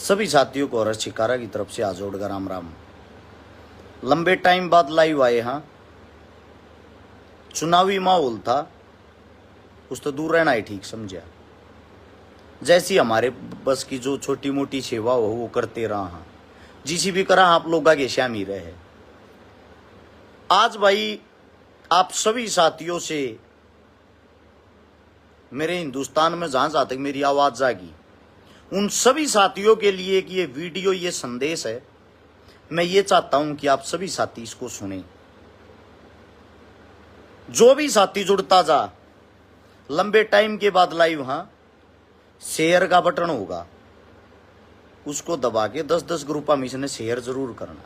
सभी साथियों को और शिकारा की तरफ से आजोड़ का राम राम। लंबे टाइम बाद लाइव आए। हाँ, चुनावी माहौल था, उस तो दूर रहना ही ठीक समझा। जैसी हमारे बस की जो छोटी मोटी सेवा हो वो करते रहा। हाँ, जिसी भी करा आप लोग आगे शामिल रहे। आज भाई आप सभी साथियों से मेरे हिंदुस्तान में जहां जहां तक मेरी आवाज जागी, उन सभी साथियों के लिए कि ये वीडियो, ये संदेश है। मैं ये चाहता हूं कि आप सभी साथी इसको सुने। जो भी साथी जुड़ता जा, लंबे टाइम के बाद लाइव, हाँ, शेयर का बटन होगा, उसको दबा के 10-10 ग्रुपा में इसने शेयर जरूर करना।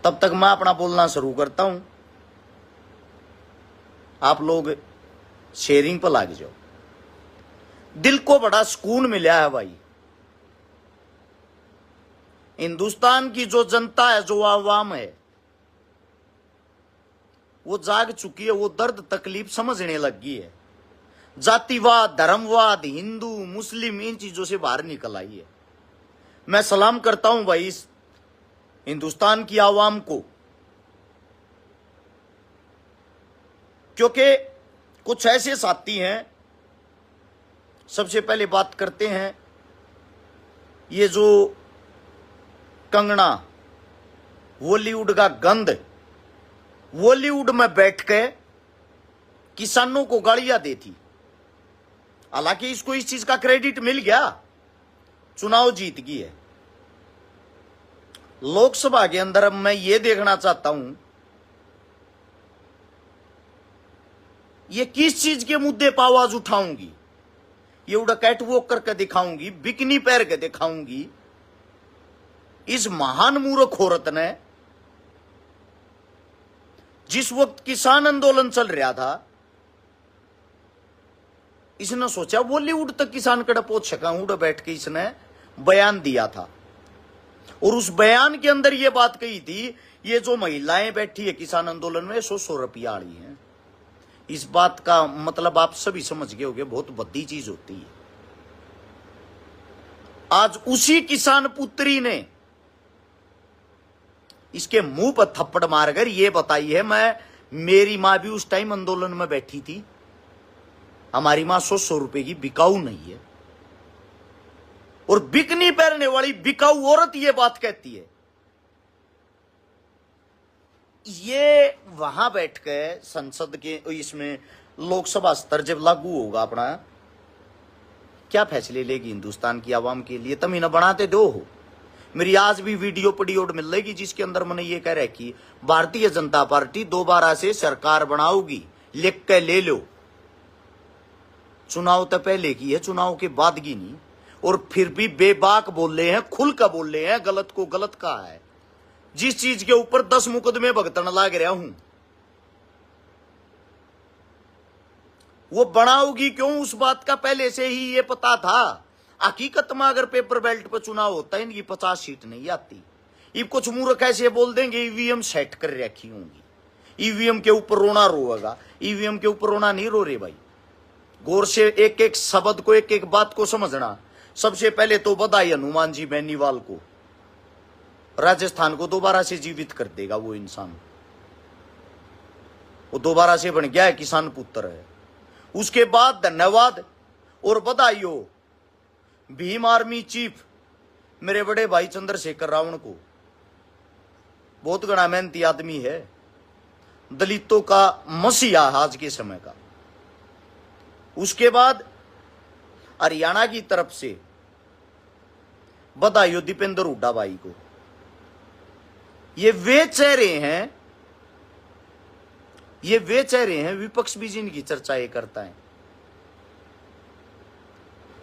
तब तक मैं अपना बोलना शुरू करता हूं, आप लोग शेयरिंग पर लग जाओ। दिल को बड़ा सुकून मिला है भाई। हिंदुस्तान की जो जनता है, जो आवाम है, वो जाग चुकी है, वो दर्द तकलीफ समझने लगी है। जातिवाद, धर्मवाद, हिंदू मुस्लिम, इन चीजों से बाहर निकल आई है। मैं सलाम करता हूं भाई इस हिंदुस्तान की आवाम को, क्योंकि कुछ ऐसे साथी हैं। सबसे पहले बात करते हैं ये जो कंगना, बॉलीवुड का गंद, बॉलीवुड में बैठ के किसानों को गालियां देती। हालांकि इसको इस चीज का क्रेडिट मिल गया, चुनाव जीत गई है। लोकसभा के अंदर अब मैं ये देखना चाहता हूं ये किस चीज के मुद्दे पर आवाज उठाऊंगी। ये उड़ा कैटवॉक करके दिखाऊंगी, बिकनी पैर के दिखाऊंगी। इस महान मूर्ख औरत ने, जिस वक्त किसान आंदोलन चल रहा था, इसने सोचा बॉलीवुड तक किसान कड़ा पहुंच सका, उड़ा बैठ के इसने बयान दिया था। और उस बयान के अंदर यह बात कही थी, ये जो महिलाएं बैठी है किसान आंदोलन में 100-100 रुपया आड़ी हैं। इस बात का मतलब आप सभी समझ गए होंगे, बहुत बड़ी चीज होती है। आज उसी किसान पुत्री ने इसके मुंह पर थप्पड़ मारकर यह बताई है, मेरी मां भी उस टाइम आंदोलन में बैठी थी, हमारी मां 100-100 रुपए की बिकाऊ नहीं है। और बिकनी पहनने वाली बिकाऊ औरत यह बात कहती है। ये वहां बैठ के संसद के इसमें लोकसभा स्तर जब लागू होगा अपना, क्या फैसले लेगी हिंदुस्तान की आवाम के लिए, तुम इन्हें बनाते दो हो। मेरी आज भी वीडियो पड़ी मिल रही जिसके अंदर मैंने ये कह रहा है कि भारतीय जनता पार्टी दोबारा से सरकार बनाओगी, लिख के ले लो। चुनाव तो पहले की है, चुनाव के बाद की नहीं। और फिर भी बेबाक बोल रहे हैं, खुल कर बोल रहे हैं, गलत को गलत कहा है। जिस चीज के ऊपर 10 मुकदमे भुगतन लाग रहा हूं, वो बनाओगी क्यों, उस बात का पहले से ही ये पता था। हकीकत में अगर पेपर बेल्ट पर चुनाव होता है, इनकी 50 सीट नहीं आती। ये कुछ मूर्ख ऐसे बोल देंगे ईवीएम सेट कर रखी होंगी, ईवीएम के ऊपर रोना रोएगा। ईवीएम के ऊपर रोना नहीं रो रहे भाई। गौर से एक एक शब्द को, एक एक बात को समझना। सबसे पहले तो बधाई हनुमान जी बेनीवाल को, राजस्थान को दोबारा से जीवित कर देगा वो इंसान। वो दोबारा से बन गया है, किसान पुत्र है। उसके बाद धन्यवाद और बधाई हो भीम आर्मी चीफ मेरे बड़े भाई चंद्रशेखर रावण को। बहुत घना मेहनती आदमी है, दलितों का मसीहा आज के समय का। उसके बाद हरियाणा की तरफ से बधाई हो दीपेंद्र हुड्डा भाई को। ये वे चेहरे हैं, विपक्ष भी जिनकी चर्चा ये करता है।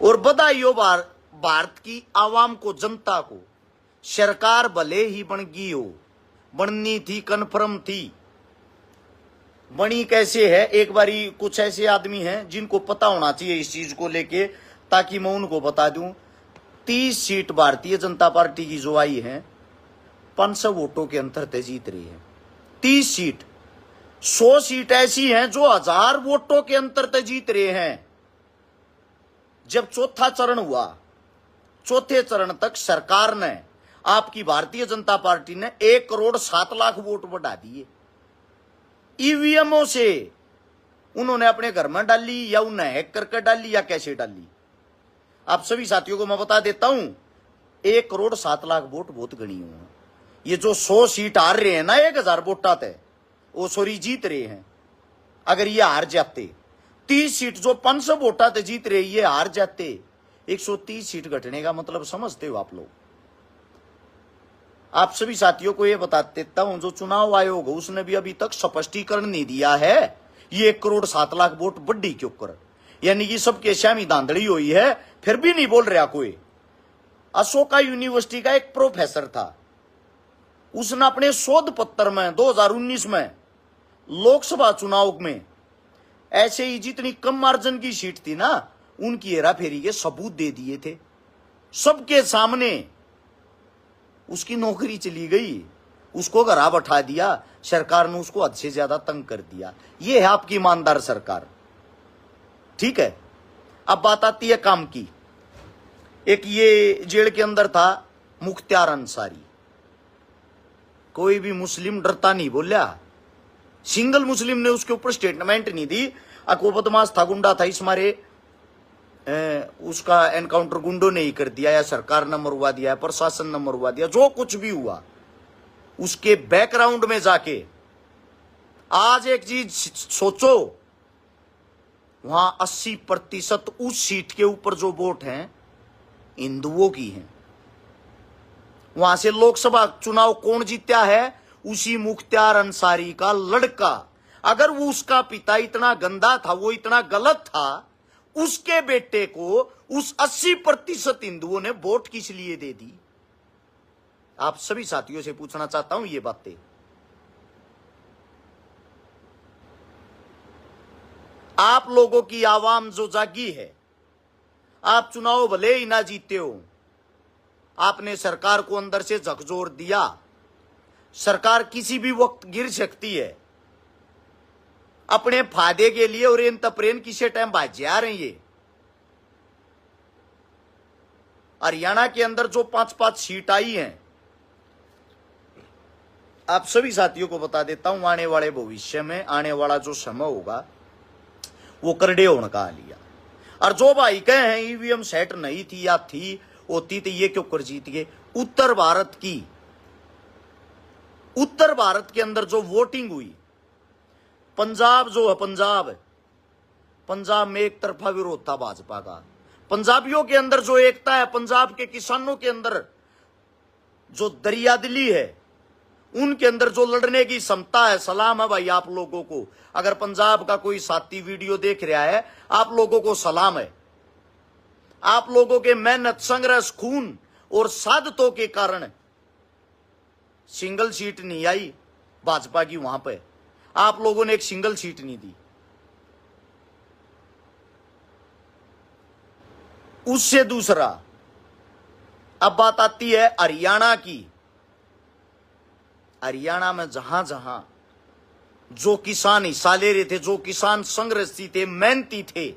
और बधाई हो भारत की आवाम को, जनता को। सरकार भले ही बन गई हो, बननी थी, कन्फर्म थी। बनी कैसे है, एक बारी कुछ ऐसे आदमी हैं जिनको पता होना चाहिए इस चीज को लेके, ताकि मैं उनको बता दूं। 30 सीट भारतीय जनता पार्टी की जो आई है, 500 वोटों के अंतर से जीत रही है। 30 सीट, 100 सीट ऐसी हैं जो 1000 वोटों के अंतर से जीत रहे हैं। जब चौथा चरण हुआ चौथे चरण तक सरकार ने, आपकी भारतीय जनता पार्टी ने 1,07,00,000 वोट बढ़ा दिए। ईवीएमओ से उन्होंने अपने घर में डाली या उन्हें हैक करके डाली या कैसे डाली, आप सभी साथियों को मैं बता देता हूं। 1,07,00,000 वोट बहुत गणी हुए। ये जो 100 सीट हार रहे हैं ना, 1,000 वोटा थे वो सॉरी जीत रहे हैं। अगर ये हार जाते 30 सीट जो 500 वोटा थे जीत रहे, ये हार जाते 130 सीट घटने का मतलब समझते हो आप लोग। आप सभी साथियों को यह बता देता हूं, जो चुनाव आयोग है उसने भी अभी तक स्पष्टीकरण नहीं दिया है ये 1,07,00,000 वोट बढ़ी क्यों कर, यानी कि सबके श्यामी धांधली हुई है, फिर भी नहीं बोल रहा कोई। अशोका यूनिवर्सिटी का एक प्रोफेसर था, उसने अपने शोध पत्र में 2019 में लोकसभा चुनाव में ऐसे ही जितनी कम मार्जिन की सीट थी ना, उनकी हेराफेरी के सबूत दे दिए थे सबके सामने। उसकी नौकरी चली गई, उसको घरा बैठा दिया, सरकार ने उसको हद से ज्यादा तंग कर दिया। ये है आपकी ईमानदार सरकार, ठीक है। अब बात आती है काम की। एक ये जेल के अंदर था मुख्तार अंसारी, कोई भी मुस्लिम डरता नहीं बोलिया, सिंगल मुस्लिम ने उसके ऊपर स्टेटमेंट नहीं दी। अको बदमाश था, गुंडा था, इस मारे उसका एनकाउंटर गुंडों ने ही कर दिया या सरकार ने मरवा दिया, प्रशासन ने मरवा दिया, जो कुछ भी हुआ उसके बैकग्राउंड में जाके आज एक चीज सोचो, वहां 80% उस सीट के ऊपर जो वोट हैं हिंदुओं की हैं। वहां से लोकसभा चुनाव कौन जीता है? उसी मुख्तार अंसारी का लड़का। अगर वो उसका पिता इतना गंदा था, वो इतना गलत था, उसके बेटे को उस 80% हिंदुओं ने वोट किस लिए दे दी? आप सभी साथियों से पूछना चाहता हूं ये बातें। आप लोगों की आवाम जो जागी है, आप चुनाव भले ही ना जीते हो, आपने सरकार को अंदर से झकझोर दिया। सरकार किसी भी वक्त गिर सकती है अपने फायदे के लिए, और इन तपरेन किसी टाइम बाजे आ रही है। हरियाणा के अंदर जो 5-5 सीट आई हैं, आप सभी साथियों को बता देता हूं, आने वाले भविष्य में, आने वाला जो समय होगा वो करड़े होने का आ लिया। और जो भाई कहे हैं ईवीएम सेट नहीं थी या थी होती तो ये क्यों कर जीत गए। उत्तर भारत के अंदर जो वोटिंग हुई, पंजाब जो है, पंजाब में एक तरफा विरोध था भाजपा का। पंजाबियों के अंदर जो एकता है, पंजाब के किसानों के अंदर जो दरियादिली है, उनके अंदर जो लड़ने की क्षमता है, सलाम है भाई आप लोगों को। अगर पंजाब का कोई साथी वीडियो देख रहा है, आप लोगों को सलाम है। आप लोगों के मेहनत, संघर्ष, खून और सादतों के कारण सिंगल सीट नहीं आई भाजपा की। वहां पे आप लोगों ने एक सिंगल सीट नहीं दी। उससे दूसरा, अब बात आती है हरियाणा की। हरियाणा में जहां जहां जो किसान हिस्सा ले रहे थे, जो किसान संघर्षी थे, मेहनती थे,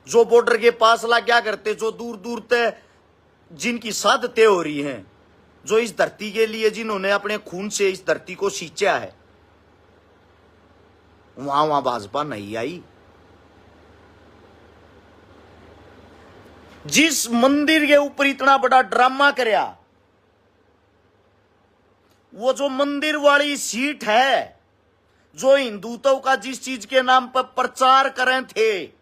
जो बॉर्डर के पास ला क्या करते, जो दूर दूर तक जिनकी सादतें हो रही हैं, जो इस धरती के लिए जिन्होंने अपने खून से इस धरती को सींचा है, वहां भाजपा नहीं आई। जिस मंदिर के ऊपर इतना बड़ा ड्रामा करया, वो जो मंदिर वाली सीट है, जो हिंदुत्व का जिस चीज के नाम पर प्रचार करें थे,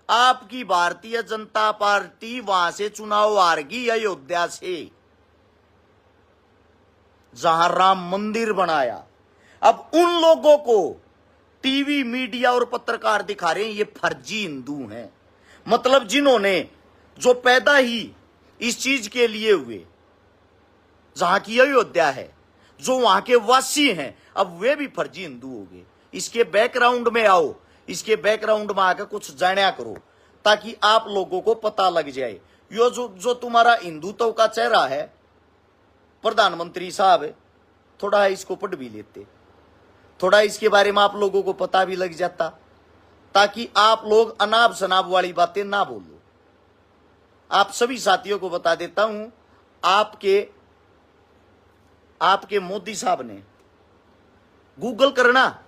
आपकी भारतीय जनता पार्टी वहां से चुनाव हार गई अयोध्या से, जहां राम मंदिर बनाया। अब उन लोगों को टीवी, मीडिया और पत्रकार दिखा रहे हैं ये फर्जी हिंदू हैं। मतलब जिन्होंने, जो पैदा ही इस चीज के लिए हुए, जहां की अयोध्या है, जो वहां के वासी हैं, अब वे भी फर्जी हिंदू हो गए। इसके बैकग्राउंड में आओ, इसके बैकग्राउंड में आकर कुछ जाना करो, ताकि आप लोगों को पता लग जाए। यो जो तुम्हारा हिंदुत्व का चेहरा है, प्रधानमंत्री साहब, थोड़ा इसको पढ़ भी लेते, थोड़ा इसके बारे में आप लोगों को पता भी लग जाता, ताकि आप लोग अनाप शनाप वाली बातें ना बोलो। आप सभी साथियों को बता देता हूं, आपके मोदी साहब ने गूगल करना,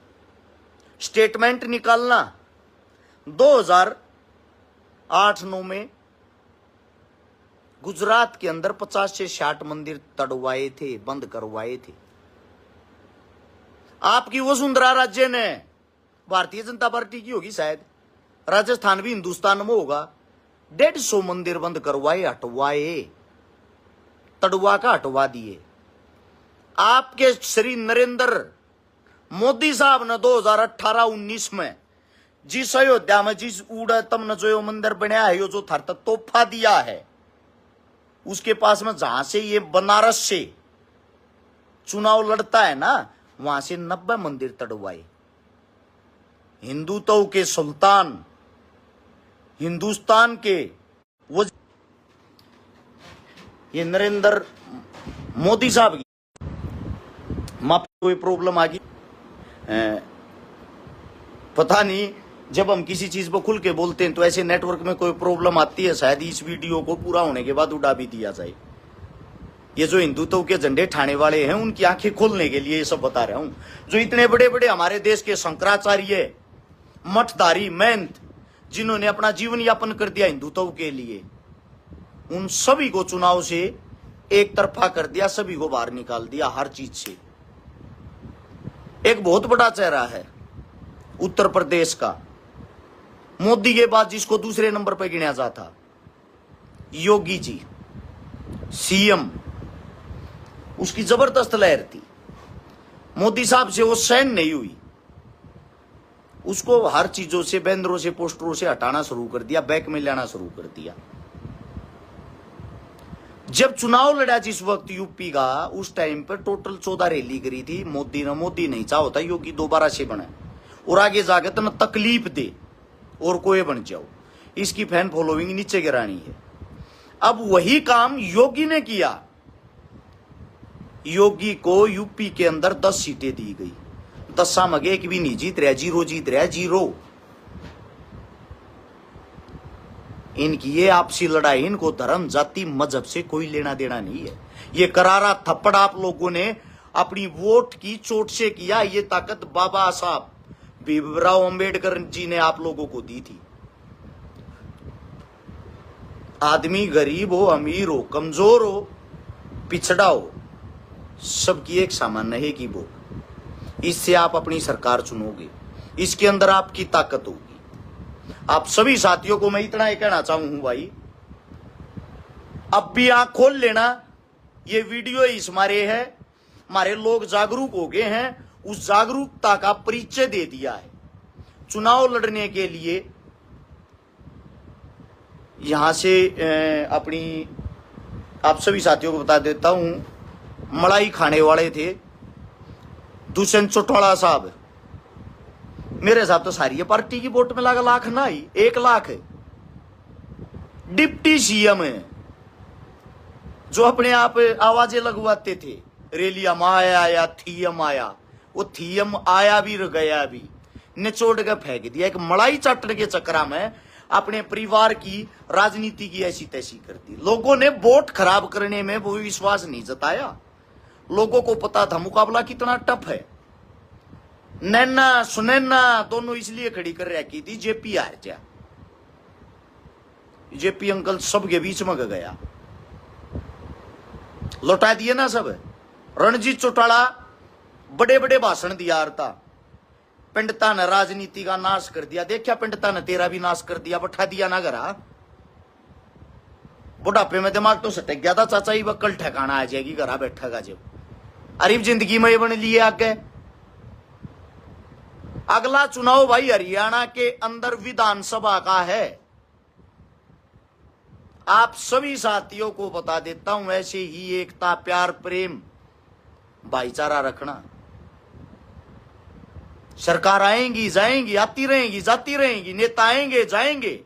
स्टेटमेंट निकालना, 2008-9 में गुजरात के अंदर 50 से 60 मंदिर तड़वाए थे, बंद करवाए थे। आपकी वसुंधरा राज्य ने, भारतीय जनता पार्टी की होगी शायद, राजस्थान भी हिंदुस्तान में होगा, 150 मंदिर बंद करवाए, हटवाए, तड़वा का हटवा दिए। आपके श्री नरेंद्र मोदी साहब ने 2018-19 में जिस अयोध्या में जिस उड़ा तमने जो मंदिर बनाया है, जो थर तक तोहफा दिया है, उसके पास में जहां से ये बनारस से चुनाव लड़ता है ना, वहां से 90 मंदिर तड़वाए। हिंदुत्व के सुल्तान, हिंदुस्तान के वो ये नरेंद्र मोदी साहब की मां कोई प्रॉब्लम आ गई, पता नहीं। जब हम किसी चीज को खुल के बोलते हैं तो ऐसे नेटवर्क में कोई प्रॉब्लम आती है, शायद इस वीडियो को पूरा होने के बाद उड़ा भी दिया जाए। ये जो हिंदुत्व के झंडे ठाने वाले हैं, उनकी आंखें खोलने के लिए ये सब बता रहा हूं। जो इतने बड़े बड़े हमारे देश के शंकराचार्य, मठधारी, महंत, जिन्होंने अपना जीवन यापन कर दिया हिंदुत्व के लिए, उन सभी को चुनाव से एक तरफा कर दिया, सभी को बाहर निकाल दिया हर चीज से। एक बहुत बड़ा चेहरा है उत्तर प्रदेश का, मोदी के बाद जिसको दूसरे नंबर पर गिना जाता, योगी जी सीएम, उसकी जबरदस्त लहर थी। मोदी साहब से वो सहन नहीं हुई, उसको हर चीजों से, बैनरों से, पोस्टरों से हटाना शुरू कर दिया, बैक में लाना शुरू कर दिया। जब चुनाव लड़ा जिस वक्त यूपी का, उस टाइम पर टोटल 14 रैली करी थी मोदी ने। मोदी नहीं चाह होता योगी दोबारा से बने और आगे जाकर तो न तकलीफ दे और कोई बन जाओ, इसकी फैन फॉलोइंग नीचे गिरानी है। अब वही काम योगी ने किया। योगी को यूपी के अंदर 10 सीटें दी गई, 10 में एक भी नहीं जीत रहा, 0 जीत रहा, 0। इनकी ये आपसी लड़ाई, इनको धर्म, जाति, मजहब से कोई लेना देना नहीं है। ये करारा थप्पड़ आप लोगों ने अपनी वोट की चोट से किया। ये ताकत बाबा साहब भीमराव अंबेडकर जी ने आप लोगों को दी थी। आदमी गरीब हो, अमीर हो, कमजोर हो, पिछड़ा हो, सबकी एक सामान्य है कि वो, इससे आप अपनी सरकार चुनोगे, इसके अंदर आपकी ताकत होगी। आप सभी साथियों को मैं इतना ही कहना चाहूं भाई, अब भी आंख खोल लेना। ये वीडियो इस मारे है, हमारे लोग जागरूक हो गए हैं, उस जागरूकता का परिचय दे दिया है। चुनाव लड़ने के लिए यहां से अपनी आप सभी साथियों को बता देता हूं, मलाई खाने वाले थे दुष्यंत चौटाला साहब। मेरे हिसाब तो सारी पार्टी की वोट में लगा लाख ना ही 1 लाख है। डिप्टी सीएम है जो अपने आप आवाजें लगवाते थे, रैलिया में आया या थीएम आया, वो थीएम आया भी रह गया भी, निचोड़ के फेंक दिया। एक मलाई चाटने के चक्कर में अपने परिवार की राजनीति की ऐसी तैसी कर दी। लोगों ने वोट खराब करने में वो विश्वास नहीं जताया। लोगों को पता था मुकाबला कितना टफ है। नैना सुनैना दोनों इसलिए खड़ी कर रखी थी, जेपी हार जा। जेपी अंकल सबके बीच में गया, लौटा दिए ना सब। रणजीत चौटाला बड़े बड़े भाषण दिया था, पंडिता ने राजनीति का नाश कर दिया। देखा पंडिता ने तेरा भी नाश कर दिया, बैठा दिया ना घरा। बुढ़ापे में दिमाग तो सटक गया था चाचा, ही कल ठिकाना आ जाएगी, घरा बैठेगा जब। अरीब जिंदगी में ये बन लिए आगे। अगला चुनाव भाई हरियाणा के अंदर विधानसभा का है। आप सभी साथियों को बता देता हूं, ऐसे ही एकता, प्यार, प्रेम, भाईचारा रखना। सरकार आएंगी जाएंगी, आती रहेंगी जाती रहेंगी, नेता आएंगे जाएंगे,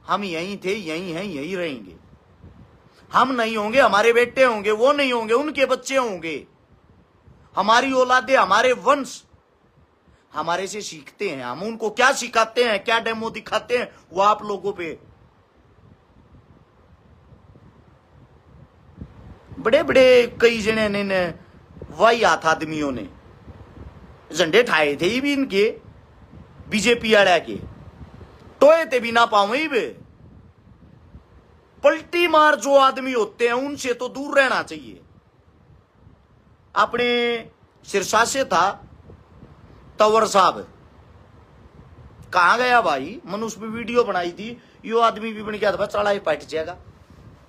हम यहीं थे, यहीं हैं, यहीं रहेंगे। हम नहीं होंगे, हमारे बेटे होंगे, वो नहीं होंगे, उनके बच्चे होंगे। हमारी औलादे, हमारे वंश हमारे से सीखते हैं। हम उनको क्या सिखाते हैं, क्या डेमो दिखाते हैं, वो आप लोगों पे बड़े बड़े कई जने ने वाही हाथ आदमियों ने झंडे ठाए थे ही भी इनके बीजेपी आड़ा के टोए थे भी ना पावे वे। पलटी मार जो आदमी होते हैं उनसे तो दूर रहना चाहिए। अपने सिरसा से था तंवर साहब, कहां गया भाई? मैंने उस पर वीडियो बनाई थी, यो आदमी भी बन गया था चढ़ा ही पट जाएगा।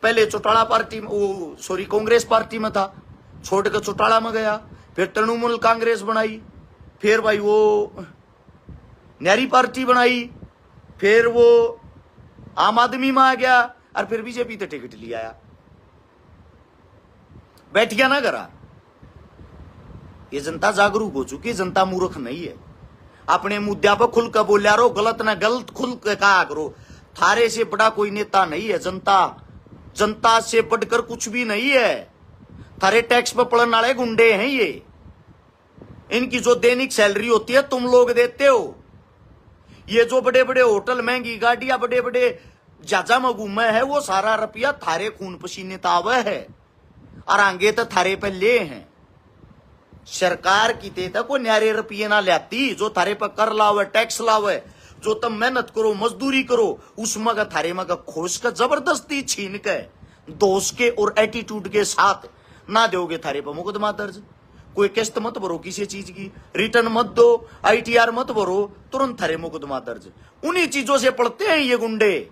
पहले चौटाला पार्टी में, वो सॉरी कांग्रेस पार्टी में था, छोड़ के चौटाला में गया, फिर तृणमूल कांग्रेस बनाई, फिर भाई वो न्यारी पार्टी बनाई, फिर वो आम आदमी में आ गया और फिर बीजेपी तो टिकट लिया आया, बैठ गया ना करा। ये जनता जागरूक हो चुकी, जनता मूर्ख नहीं है। अपने मुद्दा पर खुल कर बोलिया रो, गलत ना गलत खुल के कहा करो। थारे से बड़ा कोई नेता नहीं है, जनता से बढ़कर कुछ भी नहीं है। थारे टैक्स पर पड़ने वाले गुंडे हैं ये। इनकी जो दैनिक सैलरी होती है तुम लोग देते हो। ये जो बड़े बड़े होटल, महंगी गाड़ियां, बड़े बड़े जहाजा में घूमे है, वो सारा रुपया थारे खून पसीने तावे है और आगे तो थारे पे ले हैं। सरकार की तेता को न्यारे रुपये ना लाती, जो थारे पर कर लावे, टैक्स लावे, जो तुम मेहनत करो, मजदूरी करो, उसमें का थारे में का खोस का जबरदस्ती छीन के दोष के और एटीट्यूड के साथ ना दोगे, थारे पर मुकदमा दर्ज। कोई किस्त मत भरो किसी चीज की, रिटर्न मत दो, ITR मत भरो, तुरंत थारे मुकदमा दर्ज। उन्हीं चीजों से पड़ते हैं ये गुंडे।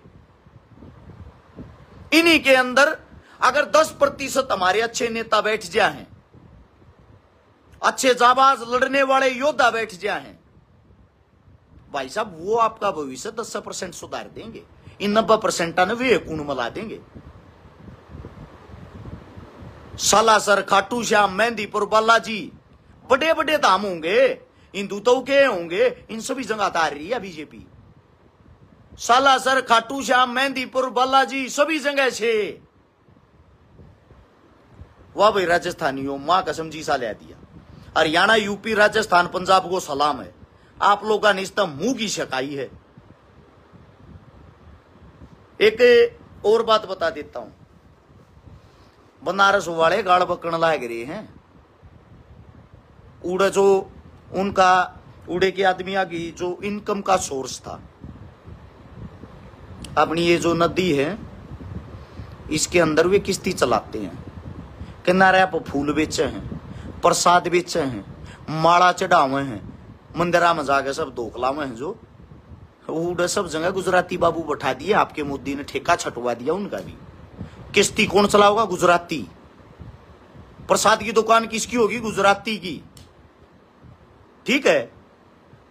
इन्हीं के अंदर अगर 10% हमारे अच्छे नेता बैठ जाए, अच्छे जाबाज लड़ने वाले योद्धा बैठ जाए, भाई साहब वो आपका भविष्य 10% सुधार देंगे। इन 90% ने वे कून मला देंगे। सालासर, खाटू श्याम, मेहंदीपुर, बालाजी, बड़े बड़े धाम होंगे, हिंदू तो के होंगे, इन सभी जगह आ रही है बीजेपी। सालासर, खाटू श्याम, मेहंदीपुर, बालाजी, सभी जगह से वाह भाई राजस्थानियों, मां कसम जी सा ले दिया। हरियाणा, यूपी, राजस्थान, पंजाब को सलाम है। आप लोगों ने इस मुंह की शकाई है। एक और बात बता देता हूं, बनारस वाले गाड़ बकन लाग रहे हैं। उड़े जो उनका उड़े के आदमिया की जो इनकम का सोर्स था, अपनी ये जो नदी है इसके अंदर वे किश्ती चलाते हैं, किनारे पर फूल बेचे हैं, प्रसाद बेचे हैं, माला चढ़ावे हैं, मंदिरा में जाके सब धोखलावे हैं। जो उड़े सब जगह गुजराती बाबू बैठा दिए, आपके मोदी ने ठेका छटवा दिया उनका भी। किश्ती कौन चलाओगा? गुजराती। प्रसाद की दुकान किसकी होगी? गुजराती की। ठीक है।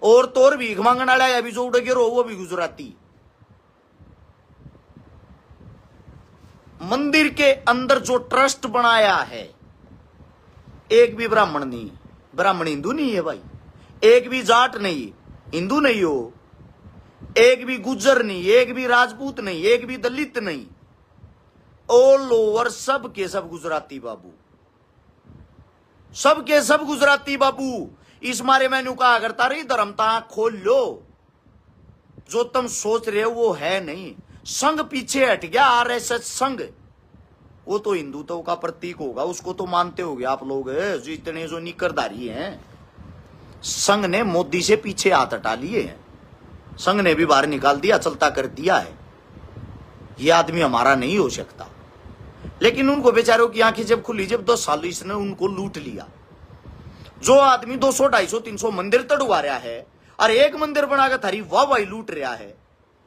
और तो और भीख मांगने वाला अभी जो उड़ गिरो वो भी गुजराती। मंदिर के अंदर जो ट्रस्ट बनाया है, एक भी ब्राह्मण नहीं, ब्राह्मण हिंदू नहीं है भाई, एक भी जाट नहीं, हिंदू नहीं हो, एक भी गुज्जर नहीं, एक भी राजपूत नहीं, एक भी दलित नहीं, ऑल ओवर सब के सब गुजराती बाबू, सब के सब गुजराती बाबू। इस मारे मैंने कहा करता रही धर्मता खोल लो, जो तुम सोच रहे हो वो है नहीं। संघ पीछे हट गया, RSS संघ, वो तो हिंदुत्व का प्रतीक होगा, उसको तो मानते होगे आप लोग, जो इतने जो निकरधारी हैं। संघ ने मोदी से पीछे हाथ हटा लिए हैं, संघ ने भी बाहर निकाल दिया, चलता कर दिया है। ये आदमी हमारा नहीं हो सकता। लेकिन उनको बेचारों की आंखें जब खुली, जब 10 साल इसने उनको लूट लिया। जो आदमी 200, 250, 300 मंदिर तड़वा रहा है और एक मंदिर बनाकर थारी वाह वाही लूट रहा है,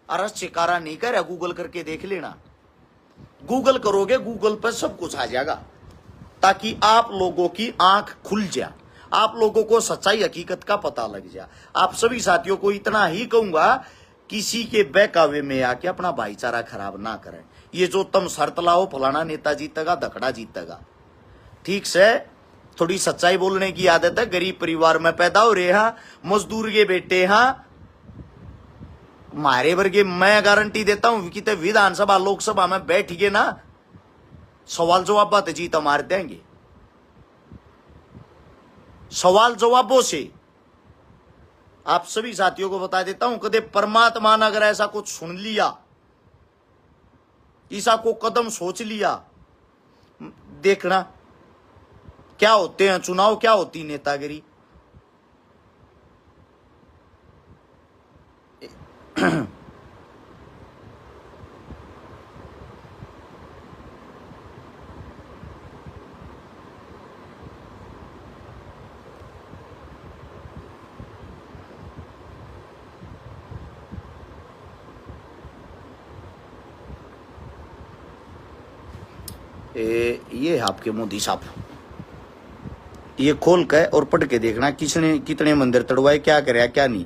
अरस चिकारा नहीं कर रहा। गूगल करके देख लेना, गूगल करोगे गूगल पर सब कुछ आ जाएगा, ताकि आप लोगों की आंख खुल जाए, आप लोगों को सच्चाई हकीकत का पता लग जाए। आप सभी साथियों को इतना ही कहूंगा, किसी के बहकावे में आके अपना भाईचारा खराब ना करें। ये जो तुम शर्त लाओ फलाना नेता जीतेगा, धकड़ा जीतेगा, ठीक से थोड़ी सच्चाई बोलने की आदत है। गरीब परिवार में पैदा हो रहे हैं, मजदूर के बेटे हैं, मारे वर्गे मैं गारंटी देता हूं कि विधानसभा लोकसभा में बैठ गए ना, सवाल जवाब बात जीत मार देंगे। सवाल जवाबों से आप सभी साथियों को बता देता हूं, कदे परमात्मा ने अगर ऐसा कुछ सुन लिया, ऐसा को कदम सोच लिया, देखना क्या होते हैं चुनाव, क्या होती नेतागिरी। ये है आपके मोदी साहब, ये खोल के और पढ़ के देखना किसने कितने मंदिर तोड़वाए, क्या कराया क्या नहीं।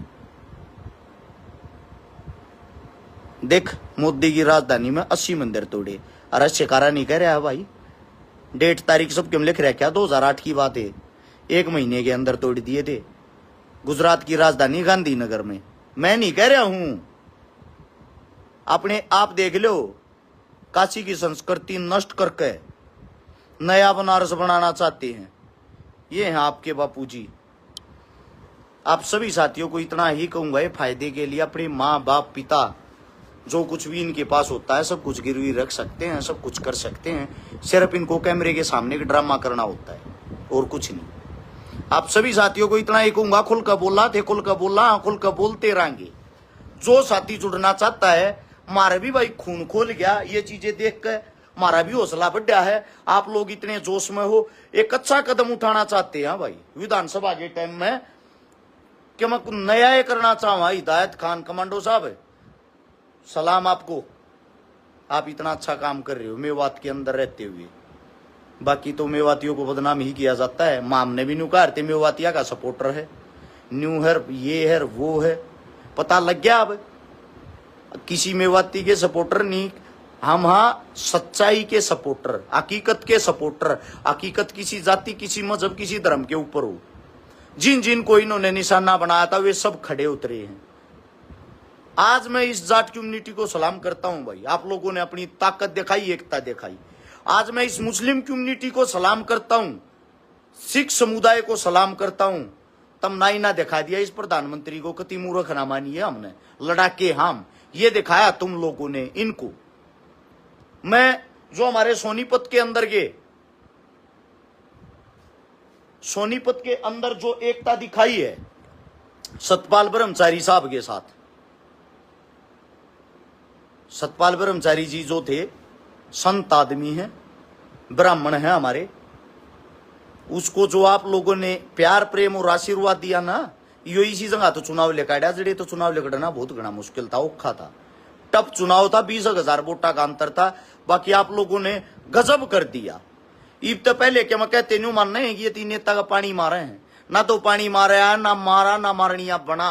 देख मोदी की राजधानी में 80 मंदिर तोड़े, अरे शिकारा नहीं कह रहा भाई। डेट तारीख सब क्यों लिख रहा है, क्या 2008 की बात है, 1 महीने के अंदर तोड़ दिए थे गुजरात की राजधानी गांधीनगर में। मैं नहीं कह रहा हूं, अपने आप देख लो। काशी की संस्कृति नष्ट करके नया बनारस बनाना चाहते हैं, ये हैं आपके बापूजी। आप सभी साथियों को इतना ही कहूंगा, ये फायदे के लिए अपने माँ बाप पिता जो कुछ भी इनके पास होता है सब कुछ गिरवी रख सकते हैं, सब कुछ कर सकते हैं, सिर्फ इनको कैमरे के सामने का ड्रामा करना होता है और कुछ नहीं। आप सभी साथियों को इतना ही कहूंगा, खुल कर बोला थे, खुल कर बोला, खुल कर बोलते रहेंगे। जो साथी जुड़ना चाहता है, मारा भी भाई खून खोल गया ये चीजें देख कर, मारा भी हौसला बढ़ा है। आप लोग इतने जोश में हो, एक अच्छा कदम उठाना चाहते हैं भाई विधानसभा के टाइम में, कि मैं कुछ नया करना चाहूँ। हिदायत खान कमांडो साहब, सलाम आपको, आप इतना अच्छा काम कर रहे हो मेवात के अंदर रहते हुए। बाकी तो मेवातियों को बदनाम ही किया जाता है। माम ने भी न्यू कहा मेवातिया का सपोर्टर है, न्यू है, ये है, वो है, पता लग गया। अब किसी मेवाती के सपोर्टर नहीं हम, हाँ सच्चाई के सपोर्टर, हकीकत के सपोर्टर। हकीकत किसी जाति, किसी मजहब, किसी धर्म के ऊपर हो। जिन जिन को इन्होंने निशाना बनाया था वे सब खड़े उतरे हैं। आज मैं इस जाट कम्युनिटी को सलाम करता हूं भाई, आप लोगों ने अपनी ताकत दिखाई, एकता दिखाई। आज मैं इस मुस्लिम कम्युनिटी को सलाम करता हूं, सिख समुदाय को सलाम करता हूं। तमनाई ना दिखा दिया इस प्रधानमंत्री को, कति मूर्ख ना मानिए हमने, लड़ाके हम, ये दिखाया तुम लोगों ने इनको। मैं जो हमारे सोनीपत के अंदर गए, सोनीपत के अंदर जो एकता दिखाई है सतपाल ब्रह्मचारी साहब के साथ, सतपाल ब्रह्मचारी जी जो थे संत आदमी हैं, ब्राह्मण हैं हमारे, उसको जो आप लोगों ने प्यार प्रेम और आशीर्वाद दिया ना, यो इसी जगह तो चुनाव लेकर जड़े तो चुनाव लेकर बहुत घना मुश्किल था, औखा था, टफ चुनाव था, 20,000 वोटा का अंतर था। बाकी आप लोगों ने गजब कर दिया। ईब तो पहले क्या मैं कहते न्यू मानना है कि ये 3 नेता का पानी मारे हैं, ना तो पानी मारे है, ना मारा, ना मारनी आप बना,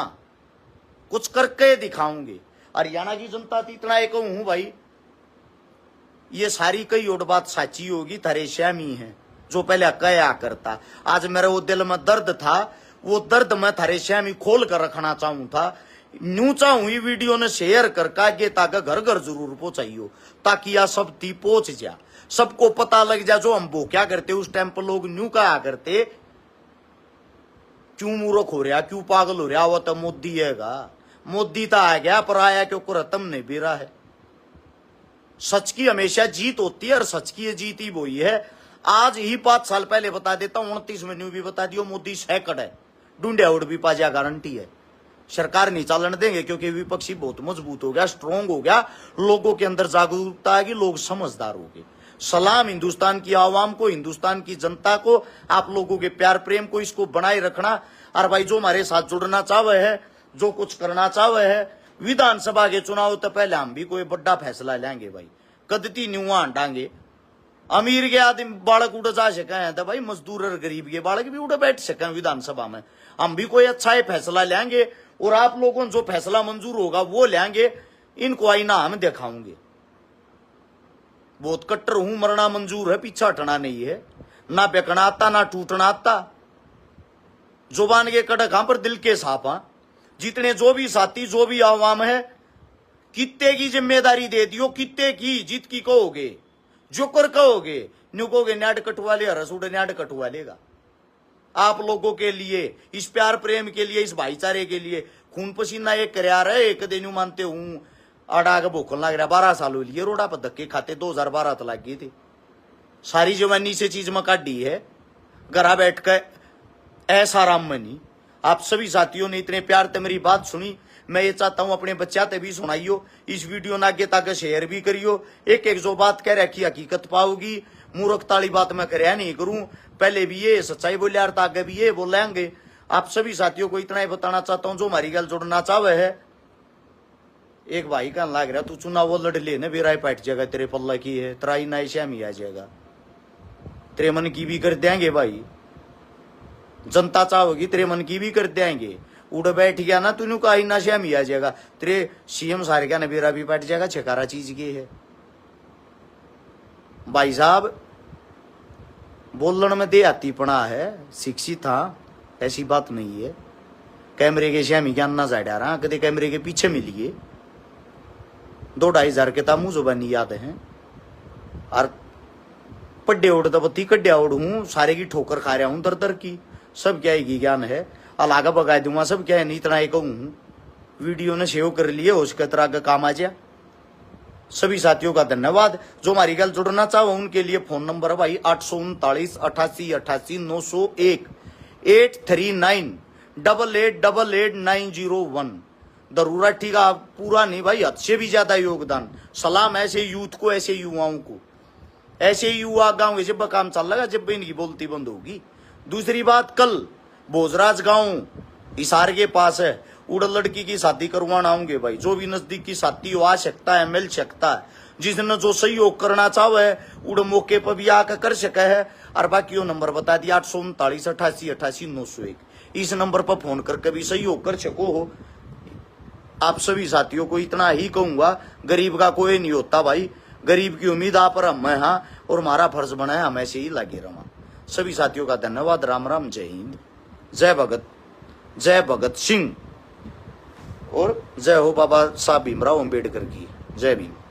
कुछ करके दिखाऊंगे। हरियाणा की जनता इतना एक हूं भाई, ये सारी कई और बात साची होगी, थारे श्यामी है जो पहले कया करता। आज मेरे वो दिल में दर्द था, वो दर्द मैं थारे श्यामी खोल कर रखना चाहूं था। न्यू चाहूं ये वीडियो ने शेयर करके ये ताकि घर घर जरूर पहुंचाइयो, ताकि यह सब ती पहुंच जा, सबको पता लग जा जो हम वो क्या करते। उस टाइम पर लोग न्यू कहा करते, क्यों मूर्ख हो रहा, क्यों पागल हो रहा, वो तो मोदी हैगा, मोदी तो आ गया पर आया क्यों को रतम नहीं भी रहा है। सच की हमेशा जीत होती है और सच की ये जीत ही वही है। आज ही 5 साल पहले बता देता हूं, 29 में न्यू भी बता दियो, मोदी सैकड़ है, ढूंढे उड़ भी पाजा गारंटी है। सरकार नहीं चलन देंगे क्योंकि विपक्षी बहुत मजबूत हो गया, स्ट्रोंग हो गया, लोगों के अंदर जागरूकता है कि लोग समझदार हो गए। सलाम हिंदुस्तान की आवाम को, हिंदुस्तान की जनता को, आप लोगों के प्यार प्रेम को, इसको बनाए रखना। और भाई जो हमारे साथ जुड़ना चाहे है, जो कुछ करना चाहे है, विधानसभा के चुनाव तो पहले हम भी कोई बड़ा फैसला लेंगे भाई, कदती न्यूआ हटांगे। अमीर के आदमी बालक उड़ जा सके तो भाई मजदूर और गरीब के बालक भी उड़ बैठ सके विधानसभा में, हम भी कोई अच्छा फैसला लेंगे और आप लोगों जो फैसला मंजूर होगा वो लेंगे। इनको आईना हम दिखाऊंगे, बहुत कट्टर हूं, मरना मंजूर है, पीछा हटना नहीं है, ना बेकना आता ना टूटना आता, जुबान के कड़क हां पर दिल के साफ हां। जितने जो भी साथी जो भी आवाम है, कित्ते की जिम्मेदारी दे दियो, कित्ते की जीत की कहोगे, जो कर कहोगे न्यू कहोगे न्याड कटवा ले, रसूड न्याड कटवा लेगा। आप लोगों के लिए, इस प्यार प्रेम के लिए, इस भाईचारे के लिए खून पसीना एक कर रहे, एक दिन मानते हूं आड़ा के भूखन लग रहा, 12 साल हो लिए रोडा पर धक्के खाते, 2012 तो लग गई थी, सारी जवानी से चीज में काटी है, घरा बैठ कर ऐसा आराम में नहीं। आप सभी साथियों ने इतने प्यार से मेरी बात सुनी, मैं ये चाहता हूं अपने बच्चा ते भी सुनाइयो, इस वीडियो ना आगे तक शेयर भी करियो। एक एक जो बात कह रखी हकीकत पाओगी, मूर्ख ताली बात मैं करया नहीं करूं, पहले भी ये सच्चाई बोले यार, आगे भी ये बोलेंगे। आप सभी साथियों को इतना ही बताना चाहता हूं, जो हमारी गल जुड़ना चाहे है। एक भाई का लाग रहा तू चुनाव वो लड़ ले, बेराय पैट जाएगा, तेरे पल्ला की है, तराई नाई श्याम ही आ जाएगा, तेरे मन की भी कर देंगे भाई, जनता चाहोगी तेरे मन की भी कर देंगे। उड़ बैठ गया ना तूने का ही ना श्याम ही आ जाएगा, तेरे सीएम सारे का नबेरा भी बैठ जाएगा, छकारा चीज के है भाई साहब। बोलन में दे आती पड़ा है, शिक्षित था, ऐसी बात नहीं है। कैमरे के श्यामी ज्ञान ना जा रहा, कदे कैमरे के पीछे मिलिए, 2-2.5 हजार के तामू जुबानी याद है। और पड्डे उड़ दबती कड्या उड़ हूं, सारे की ठोकर खा रहा हूं दर दर की, सब क्या ही ज्ञान है, अलागा बगा दूंगा सब क्या है, नहीं इतना एक वीडियो ने सेव कर लिए, उसके तरह का काम आ जाए। सभी साथियों का धन्यवाद, जो हमारी गल जुड़ना चाहो उनके लिए फोन नंबर है भाई 839 88 88 901 83988888901। जरूरत ठीक है, पूरा नहीं भाई, हद से भी ज्यादा योगदान। सलाम ऐसे यूथ को, ऐसे युवाओं को, ऐसे युवा गांव जब काम चल लगा, जब इनकी बोलती बंद होगी। दूसरी बात, कल भोजराज गांव हिसार के पास है, उड़ लड़की की शादी करवाना आऊंगे भाई, जो भी नजदीक की शादी हो आ सकता है, मिल सकता है, जिसने जो सहयोग करना चाहे उड़ मौके पर भी आकर कर सके है। और बाकी वो नंबर बता दिया 839 88 88 901, इस नंबर पर फोन करके भी सहयोग कर सको हो। आप सभी साथियों को इतना ही कहूंगा, गरीब का कोई नहीं होता भाई, गरीब की उम्मीद आप पर हम हाँ, और हमारा फर्ज बना है हम ऐसे ही लगे रहा। सभी साथियों का धन्यवाद, राम राम, जय हिंद, जय भगत सिंह, और जय हो बाबा साहब भीमराव अम्बेडकर की, जय भीम।